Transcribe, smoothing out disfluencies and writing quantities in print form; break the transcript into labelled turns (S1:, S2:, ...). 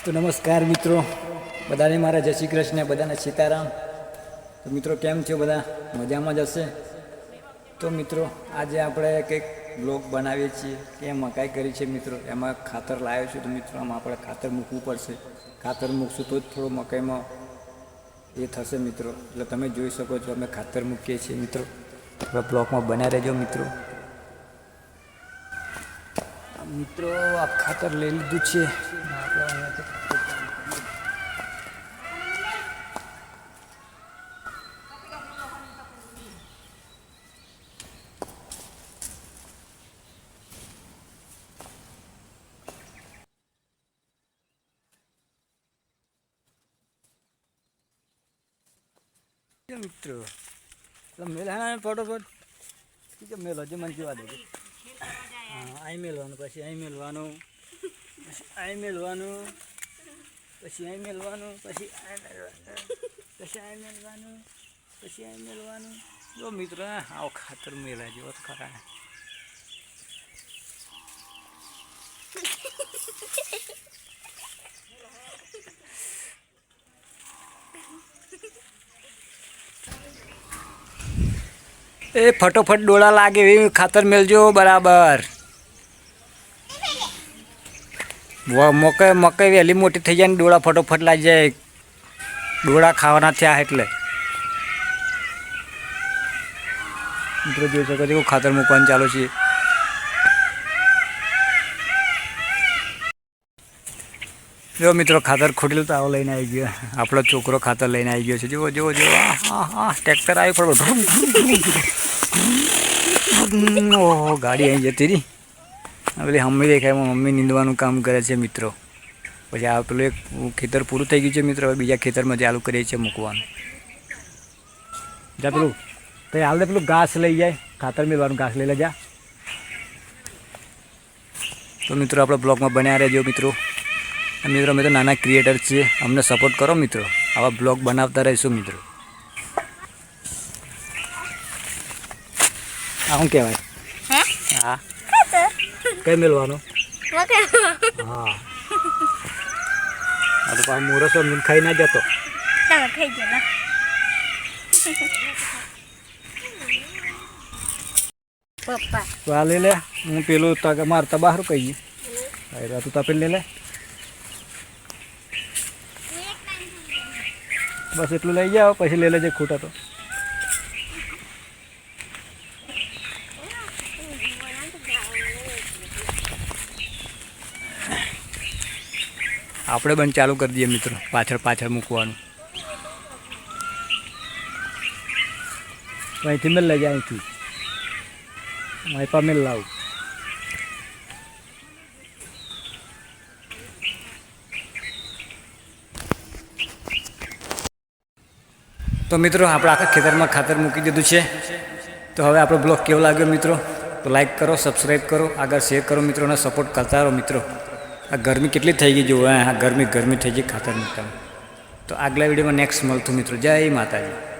S1: તો નમસ્કાર મિત્રો, બધાને મારા જય શ્રી કૃષ્ણ, બધાને સીતારામ। તો મિત્રો કેમ છો? બધા મજામાં જ હશે। તો મિત્રો આજે આપણે કંઈક બ્લોગ બનાવીએ છીએ કે મકાઈ કરી છે મિત્રો, એમાં ખાતર લાવ્યો છું। તો મિત્રો આમાં આપણે ખાતર મૂકવું પડશે, ખાતર મૂકશું તો જ થોડો મકાઈમાં એ થશે મિત્રો। એટલે તમે જોઈ શકો છો અમે ખાતર મૂકીએ છીએ મિત્રો, આપણા બ્લોગમાં બન્યા રહેજો મિત્રો। મિત્રો આ ખાતર લઈ લીધું છે આપણે અહીંયાથી। મિત્રો મેળા ફટોફટ ઠીક છે, મેલો જે મને જોવા દેજો। હા, અહીં મેળવાનું, પછી અહીં મેળવાનું, પછી અહીં મેળવાનું, પછી અહીં મેળવાનું, પછી અહીં મેળવાનું, પછી અહીં મેળવાનું, પછી અહીં મેળવાનું। જો મિત્રો આવો ખાતર મેળા જેવો ખરા। એ ફટોફટ ડોળા લાગે એવી ખાતર મેલજો બરાબર। મકાઈ વહેલી મોટી થઈ જાય ને ડોળા ફટોફટ લાગી જાય, ડોળા ખાવાના થયા એટલે મિત્રો જોઈ શકો છો ખાતર મૂકવાનું ચાલુ છે। જો મિત્રો ખાતર ખોટેલું તો આવો લઈને આવી ગયો, આપણો છોકરો ખાતર લઈને આવી ગયો છે। જુઓ જુઓ જુઓ, હા ટ્રેક્ટર આવ્યું પણ ઓહો ગાડી અહીં જતી રહી। પેલી મમ્મી દેખાય, મમ્મી નીંદવાનું કામ કરે છે મિત્રો। પછી આ પેલું એક ખેતર પૂરું થઈ ગયું છે મિત્રો, હવે બીજા ખેતરમાં ચાલુ કરીએ છીએ મૂકવાનું। જા પેલું તો હાલ દે, પેલું ઘાસ લઈ જાય, ખાતર મેળવાનું ઘાસ લઈ લે જા। તો મિત્રો આપણે બ્લોગમાં બન્યા રહેજો મિત્રો। મિત્રો અમે તો નાના ક્રિએટર છીએ, અમને સપોર્ટ કરો મિત્રો, આવા બ્લોગ બનાવતા રહીશું મિત્રો। આ શું કહેવાય? હા કઈ મેળવાનું? હા આ તો પાછું મોરસો ખાઈ ના જતો, તો આ લઈ લે, હું પેલું મારતા બહાર કહી તું તપેલ લઈ લે, બસ એટલું લઈ જાઓ, પછી લઈ લેજે ખૂટા તો। આપણે બંધ ચાલુ કરી દઈએ મિત્રો, પાછળ મૂકવાનું। અહીંથી મેલ લઈ જાય, અહીંથી માયપા મેલ લાવું। તો મિત્રો આપણે આખા ખેતરમાં ખાતર મૂકી દીધું છે। તો હવે આપણો બ્લોગ કેવો લાગ્યો મિત્રો, તો લાઈક કરો, સબસ્ક્રાઈબ કરો, આગળ શેર કરો મિત્રો, અને સપોર્ટ કરતા રહો મિત્રો। આ ગરમી કેટલી થઈ ગઈ જુઓ, હા ગરમી થઈ ગઈ ખાતર મૂકતા। તો આગલા વિડીયોમાં નેક્સ્ટ મળતું મિત્રો, જય માતાજી।